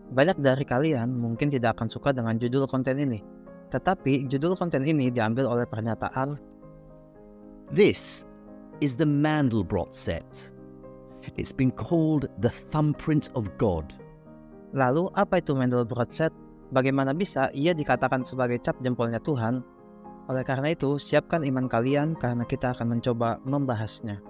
Banyak dari kalian mungkin tidak akan suka dengan judul konten ini, tetapi judul konten ini diambil oleh pernyataan. This is the Mandelbrot set. It's been called the thumbprint of God. Lalu apa itu Mandelbrot set? Bagaimana bisa ia dikatakan sebagai cap jempolnya Tuhan? Oleh karena itu, siapkan iman kalian karena kita akan mencoba membahasnya.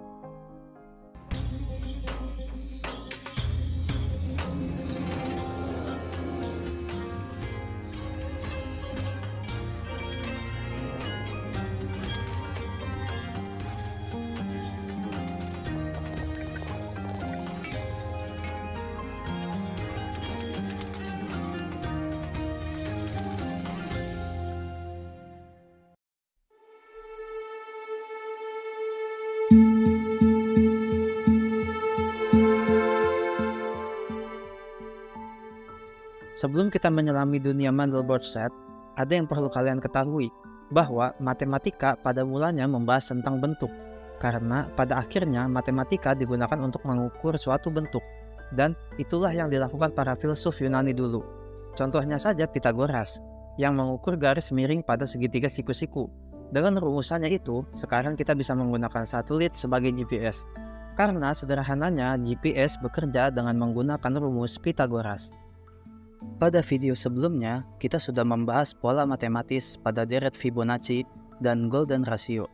Sebelum kita menyelami dunia Mandelbrot set, ada yang perlu kalian ketahui, bahwa matematika pada mulanya membahas tentang bentuk, karena pada akhirnya matematika digunakan untuk mengukur suatu bentuk, dan itulah yang dilakukan para filsuf Yunani dulu. Contohnya saja Pythagoras, yang mengukur garis miring pada segitiga siku-siku. Dengan rumusannya itu, sekarang kita bisa menggunakan satelit sebagai GPS, karena sederhananya GPS bekerja dengan menggunakan rumus Pythagoras. Pada video sebelumnya, kita sudah membahas pola matematis pada deret Fibonacci dan Golden Ratio,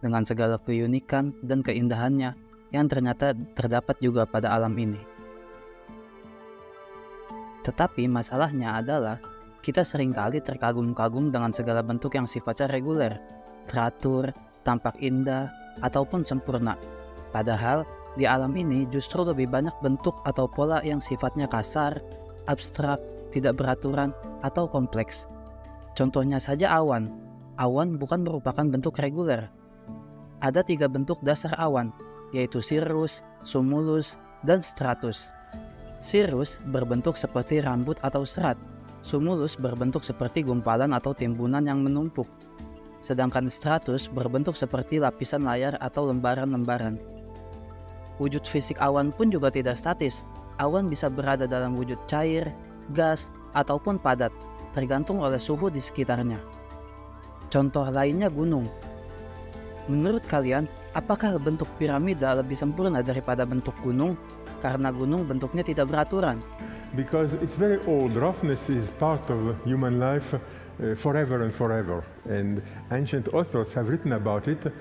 dengan segala keunikan dan keindahannya yang ternyata terdapat juga pada alam ini. Tetapi masalahnya adalah, kita seringkali terkagum-kagum dengan segala bentuk yang sifatnya reguler, teratur, tampak indah, ataupun sempurna. Padahal, di alam ini justru lebih banyak bentuk atau pola yang sifatnya kasar, abstrak, tidak beraturan, atau kompleks. Contohnya saja awan. Awan bukan merupakan bentuk reguler. Ada 3 bentuk dasar awan, yaitu cirrus, cumulus, dan stratus. Cirrus berbentuk seperti rambut atau serat. Cumulus berbentuk seperti gumpalan atau timbunan yang menumpuk. Sedangkan stratus berbentuk seperti lapisan layar atau lembaran-lembaran. Wujud fisik awan pun juga tidak statis. Awan bisa berada dalam wujud cair, gas, ataupun padat, tergantung oleh suhu di sekitarnya. Contoh lainnya gunung. Menurut kalian, apakah bentuk piramida lebih sempurna daripada bentuk gunung? Karena gunung bentuknya tidak beraturan. Because it's very old, roughness is part of human life forever and forever. And ancient authors have written about it.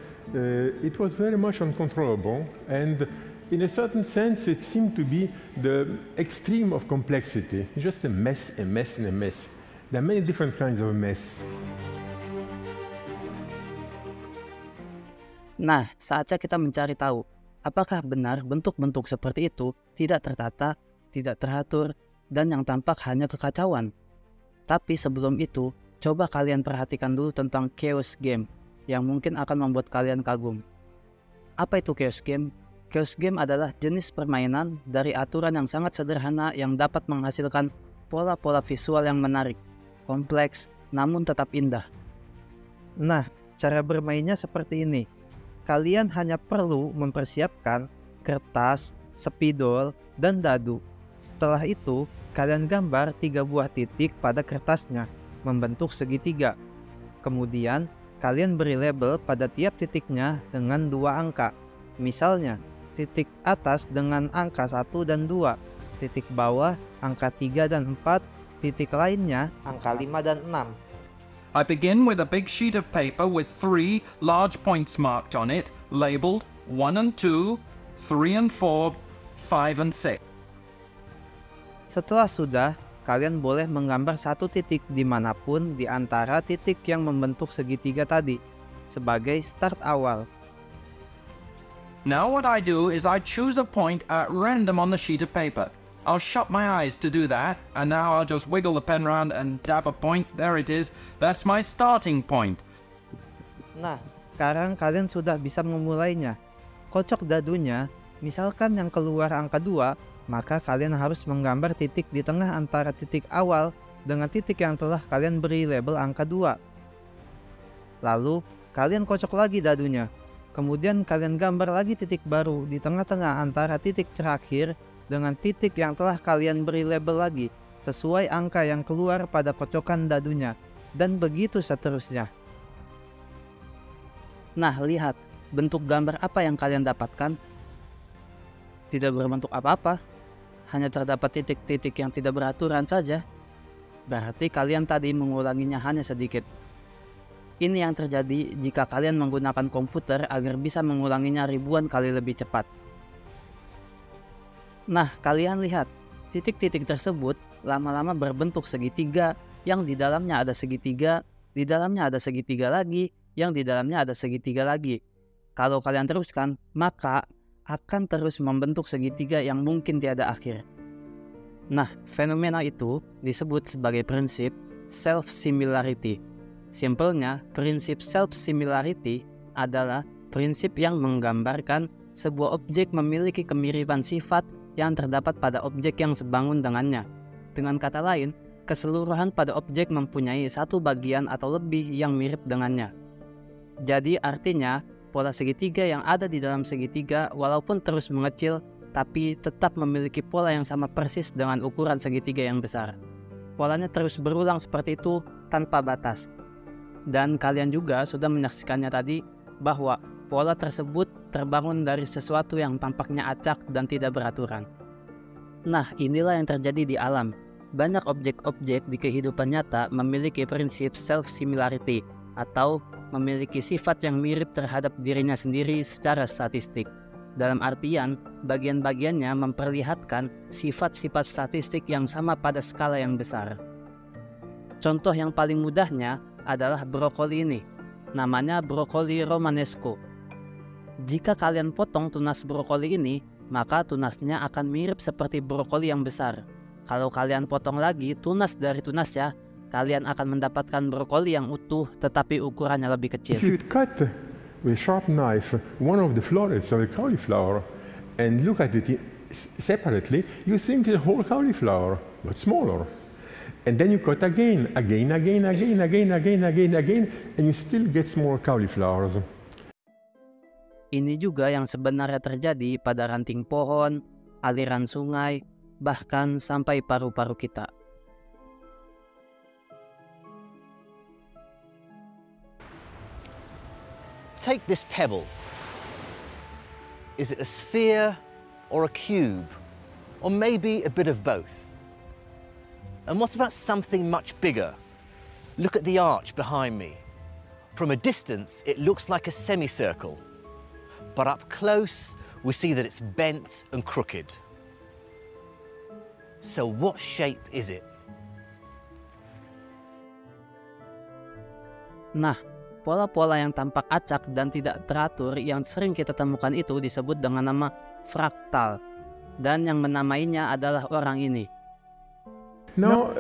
It was very much uncontrollable, and in a certain sense, it seemed to be the extreme of complexity. Just a mess, a mess, and a mess. There are many different kinds of mess. Nah, saatnya kita mencari tahu, apakah benar bentuk-bentuk seperti itu tidak tertata, tidak teratur, dan yang tampak hanya kekacauan. Tapi sebelum itu, coba kalian perhatikan dulu tentang chaos game, yang mungkin akan membuat kalian kagum. Apa itu chaos game? Chaos game adalah jenis permainan dari aturan yang sangat sederhana yang dapat menghasilkan pola-pola visual yang menarik, kompleks, namun tetap indah. Nah, cara bermainnya seperti ini. Kalian hanya perlu mempersiapkan kertas, spidol, dan dadu. Setelah itu, kalian gambar 3 buah titik pada kertasnya, membentuk segitiga. Kemudian, kalian beri label pada tiap titiknya dengan 2 angka. Misalnya, titik atas dengan angka 1 dan 2, titik bawah angka 3 dan 4, titik lainnya angka 5 dan 6. I begin with a big sheet of paper with 3 large points marked on it, labeled 1 and 2, 3 and 4, 5 and 6. Setelah sudah, kalian boleh menggambar 1 titik dimanapun di antara titik yang membentuk segitiga tadi, sebagai start awal. Now what I do is I choose a point at random on the sheet of paper. I'll shut my eyes to do that, and now I'll just wiggle the pen around and dab a point. There it is. That's my starting point. Nah, sekarang kalian sudah bisa memulainya. Kocok dadunya, misalkan yang keluar angka 2, maka kalian harus menggambar titik di tengah antara titik awal dengan titik yang telah kalian beri label angka 2. Lalu, kalian kocok lagi dadunya. Kemudian kalian gambar lagi titik baru di tengah-tengah antara titik terakhir dengan titik yang telah kalian beri label lagi, sesuai angka yang keluar pada kocokan dadunya, dan begitu seterusnya. Nah, lihat, bentuk gambar apa yang kalian dapatkan? Tidak berbentuk apa-apa, hanya terdapat titik-titik yang tidak beraturan saja. Berarti kalian tadi mengulanginya hanya sedikit. Ini yang terjadi jika kalian menggunakan komputer agar bisa mengulanginya ribuan kali lebih cepat. Nah, kalian lihat, titik-titik tersebut lama-lama berbentuk segitiga, yang di dalamnya ada segitiga, di dalamnya ada segitiga lagi, yang di dalamnya ada segitiga lagi. Kalau kalian teruskan, maka akan terus membentuk segitiga yang mungkin tiada akhir. Nah, fenomena itu disebut sebagai prinsip self-similarity. Simpelnya, prinsip self-similarity adalah prinsip yang menggambarkan sebuah objek memiliki kemiripan sifat yang terdapat pada objek yang sebangun dengannya. Dengan kata lain, keseluruhan pada objek mempunyai satu bagian atau lebih yang mirip dengannya. Jadi artinya, pola segitiga yang ada di dalam segitiga walaupun terus mengecil, tapi tetap memiliki pola yang sama persis dengan ukuran segitiga yang besar. Polanya terus berulang seperti itu tanpa batas. Dan kalian juga sudah menyaksikannya tadi bahwa pola tersebut terbangun dari sesuatu yang tampaknya acak dan tidak beraturan. Nah, inilah yang terjadi di alam. Banyak objek-objek di kehidupan nyata memiliki prinsip self-similarity atau memiliki sifat yang mirip terhadap dirinya sendiri secara statistik. Dalam artian, bagian-bagiannya memperlihatkan sifat-sifat statistik yang sama pada skala yang besar. Contoh yang paling mudahnya adalah brokoli ini. Namanya brokoli romanesco. Jika kalian potong tunas brokoli ini, maka tunasnya akan mirip seperti brokoli yang besar. Kalau kalian potong lagi tunas dari tunasnya, kalian akan mendapatkan brokoli yang utuh tetapi ukurannya lebih kecil. If you cut with sharp knife one of the florets of the cauliflower and look at it separately, you think the whole cauliflower, but smaller. And then you cut again, and you still get small cauliflowers. Ini juga yang sebenarnya terjadi pada ranting pohon, aliran sungai, bahkan sampai paru-paru kita. Take this pebble. Is it a sphere or a cube? Or maybe a bit of both? And what about something much bigger? Look at the arch behind me. From a distance, it looks like a semicircle. But up close, we see that it's bent and crooked. So what shape is it? Nah, pola-pola yang tampak acak dan tidak teratur yang sering kita temukan itu disebut dengan nama fraktal. Dan yang menamainya adalah orang ini. Now,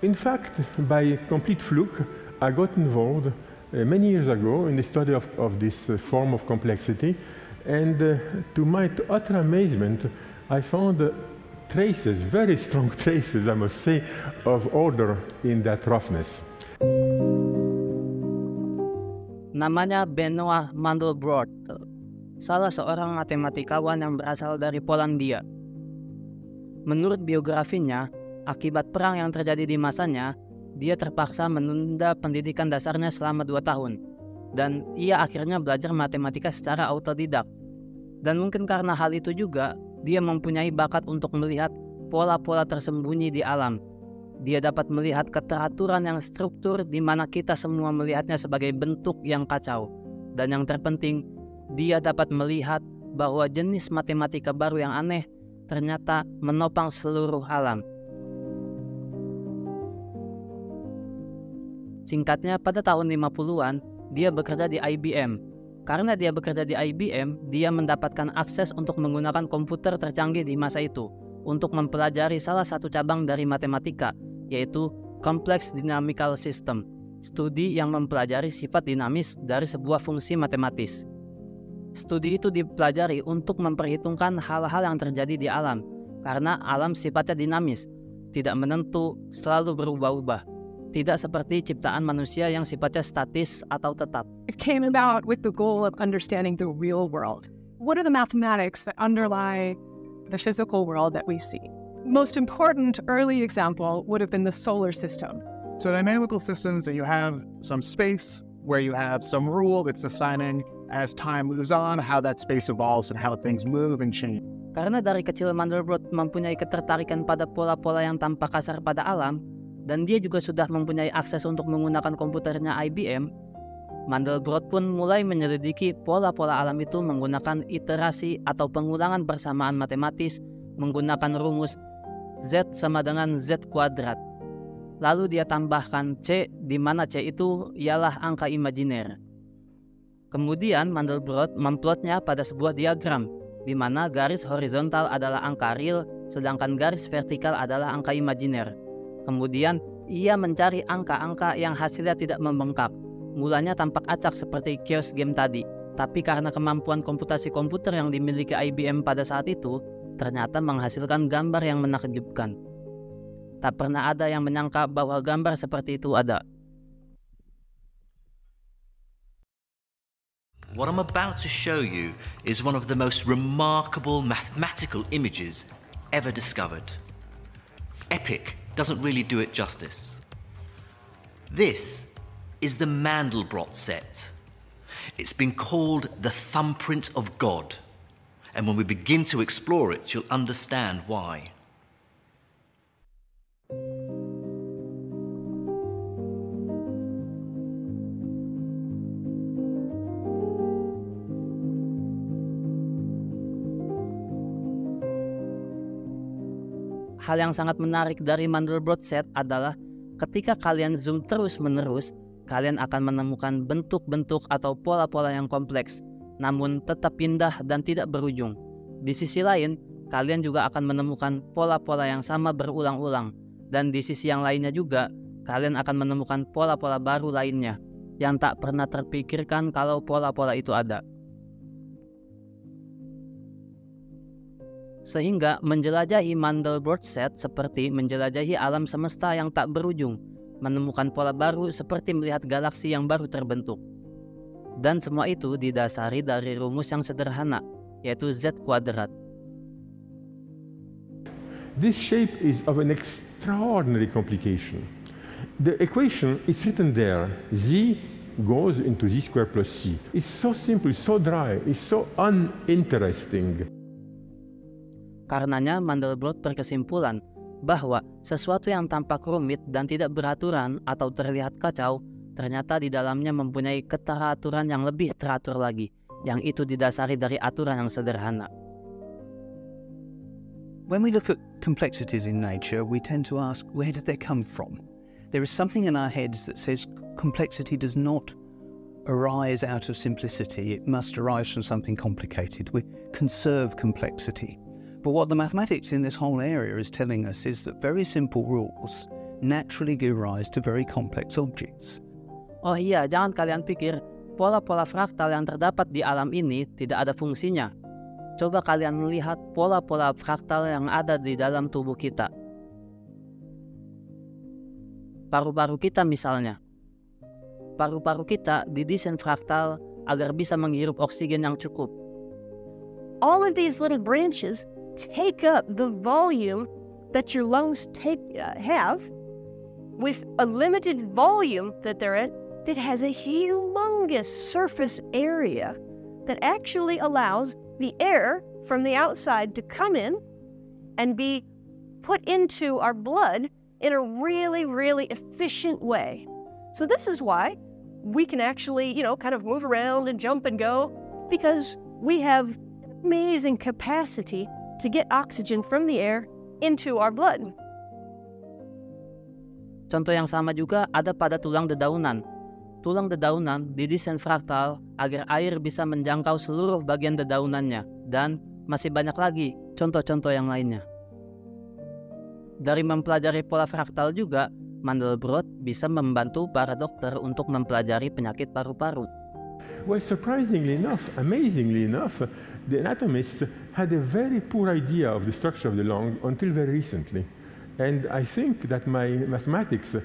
in fact, by complete fluke, I got involved many years ago in the study of this form of complexity. And to my utter amazement, I found traces, very strong traces, I must say, of order in that roughness. Namanya Benoit Mandelbrot, salah seorang matematikawan yang berasal dari Polandia. Menurut biografinya, akibat perang yang terjadi di masanya, dia terpaksa menunda pendidikan dasarnya selama 2 tahun. Dan ia akhirnya belajar matematika secara autodidak. Dan mungkin karena hal itu juga, dia mempunyai bakat untuk melihat pola-pola tersembunyi di alam. Dia dapat melihat keteraturan yang struktur di mana kita semua melihatnya sebagai bentuk yang kacau. Dan yang terpenting, dia dapat melihat bahwa jenis matematika baru yang aneh ternyata menopang seluruh alam. Singkatnya, pada tahun 50-an, dia bekerja di IBM. Karena dia bekerja di IBM, dia mendapatkan akses untuk menggunakan komputer tercanggih di masa itu untuk mempelajari salah satu cabang dari matematika, yaitu Complex Dynamical System, studi yang mempelajari sifat dinamis dari sebuah fungsi matematis. Studi itu dipelajari untuk memperhitungkan hal-hal yang terjadi di alam, karena alam sifatnya dinamis, tidak menentu, selalu berubah-ubah. Tidak seperti ciptaan manusia yang sifatnya statis atau tetap. It came about with the goal of understanding the real world. What are the mathematics that underlie the physical world that we see? most important early example would have been the solar system. So dynamical systems that you have some space where you have some rule that's deciding as time moves on how that space evolves and how things move and change. Karena dari kecil Mandelbrot mempunyai ketertarikan pada pola-pola yang tampak kasar pada alam, dan dia juga sudah mempunyai akses untuk menggunakan komputernya IBM, Mandelbrot pun mulai menyelidiki pola-pola alam itu menggunakan iterasi atau pengulangan persamaan matematis menggunakan rumus Z sama dengan Z kuadrat. Lalu dia tambahkan C, di mana C itu ialah angka imajiner. Kemudian Mandelbrot memplotnya pada sebuah diagram, di mana garis horizontal adalah angka real, sedangkan garis vertikal adalah angka imajiner. Kemudian ia mencari angka-angka yang hasilnya tidak membengkak. Mulanya tampak acak seperti chaos game tadi, tapi karena kemampuan komputasi komputer yang dimiliki IBM pada saat itu, ternyata menghasilkan gambar yang menakjubkan. Tak pernah ada yang menyangka bahwa gambar seperti itu ada. What I'm about to show you is one of the most remarkable mathematical images ever discovered. Epic doesn't really do it justice. This is the Mandelbrot set. It's been called the thumbprint of God, and when we begin to explore it, you'll understand why. Hal yang sangat menarik dari Mandelbrot set adalah ketika kalian zoom terus-menerus, kalian akan menemukan bentuk-bentuk atau pola-pola yang kompleks, namun tetap indah dan tidak berujung. Di sisi lain, kalian juga akan menemukan pola-pola yang sama berulang-ulang, dan di sisi yang lainnya juga, kalian akan menemukan pola-pola baru lainnya, yang tak pernah terpikirkan kalau pola-pola itu ada. Sehingga menjelajahi Mandelbrot set seperti menjelajahi alam semesta yang tak berujung, menemukan pola baru seperti melihat galaksi yang baru terbentuk. Dan semua itu didasari dari rumus yang sederhana, yaitu Z kuadrat. This shape is of an extraordinary complication. The equation is written there. Z goes into Z squared plus C. It's so simple, so dry, it's so uninteresting. Karenanya Mandelbrot berkesimpulan bahwa sesuatu yang tampak rumit dan tidak beraturan atau terlihat kacau, ternyata di dalamnya mempunyai keteraturan yang lebih teratur lagi, yang itu didasari dari aturan yang sederhana. When we look at complexities in nature, we tend to ask, where did they come from? There is something in our heads that says complexity does not arise out of simplicity. It must arise from something complicated. We conserve complexity. But what the mathematics in this whole area is telling us is that very simple rules naturally give rise to very complex objects. Oh iya, jangan kalian pikir pola-pola fraktal yang terdapat di alam ini tidak ada fungsinya. Coba kalian melihat pola-pola fraktal yang ada di dalam tubuh kita. Paru-paru kita misalnya. Paru-paru kita didesain fraktal agar bisa menghirup oksigen yang cukup. All of these little branches take up the volume that your lungs have with a limited volume that they're in that has a humongous surface area that actually allows the air from the outside to come in and be put into our blood in a really, really efficient way. So this is why we can actually, kind of move around and jump and go, because we have amazing capacity to get oxygen from the air into our blood. Contoh yang sama juga ada pada tulang dedaunan. Tulang dedaunan didesain fraktal agar air bisa menjangkau seluruh bagian dedaunannya, dan masih banyak lagi contoh-contoh yang lainnya. Dari mempelajari pola fraktal juga, Mandelbrot bisa membantu para dokter untuk mempelajari penyakit paru-paru. Well, surprisingly enough, amazingly enough, the anatomists had a very poor idea of the structure of the lung until very recently. And I think that my mathematics,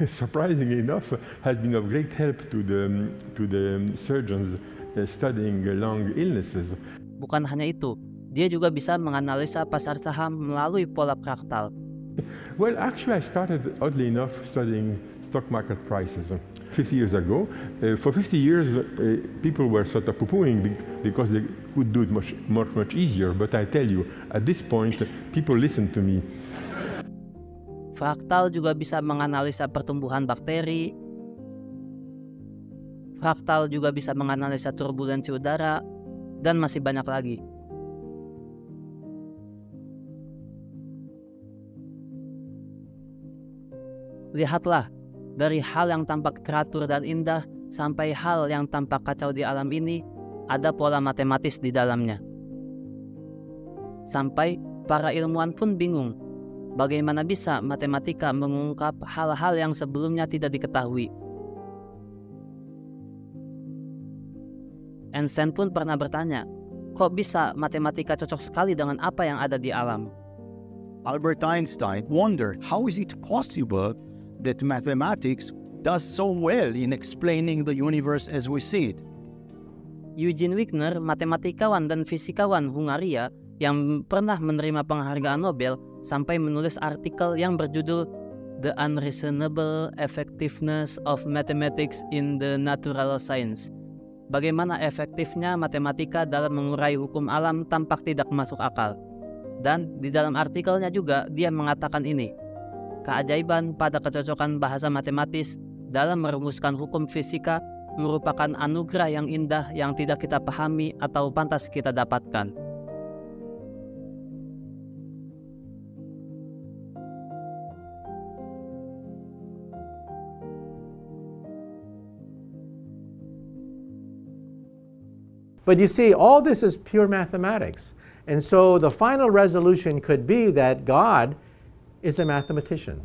surprisingly enough, has been of great help to the surgeons studying lung illnesses. Bukan hanya itu, Dia juga bisa menganalisa pasar saham melalui pola fraktal. Well, actually, I started, oddly enough, studying stock market prices 50 years ago. For 50 years, people were sort of poo-pooing because they could do it much easier. But I tell you, at this point, people listen to me. Fraktal juga bisa menganalisa pertumbuhan bakteri. Fraktal juga bisa menganalisa turbulensi udara, dan masih banyak lagi. Lihatlah, dari hal yang tampak teratur dan indah sampai hal yang tampak kacau di alam ini, ada pola matematis di dalamnya. Sampai para ilmuwan pun bingung, bagaimana bisa matematika mengungkap hal-hal yang sebelumnya tidak diketahui. Einstein pun pernah bertanya, kok bisa matematika cocok sekali dengan apa yang ada di alam? Albert Einstein wondered, how is it possible that mathematics does so well in explaining the universe as we see it? Eugene Wigner, matematikawan dan fisikawan Hungaria yang pernah menerima penghargaan Nobel, sampai menulis artikel yang berjudul The Unreasonable Effectiveness of Mathematics in the Natural Science. Bagaimana efektifnya matematika dalam mengurai hukum alam tampak tidak masuk akal. Dan di dalam artikelnya juga dia mengatakan ini, keajaiban pada kecocokan bahasa matematis dalam merumuskan hukum fisika merupakan anugerah yang indah yang tidak kita pahami atau pantas kita dapatkan. But you see, all this is pure mathematics. And so the final resolution could be that God is a mathematician.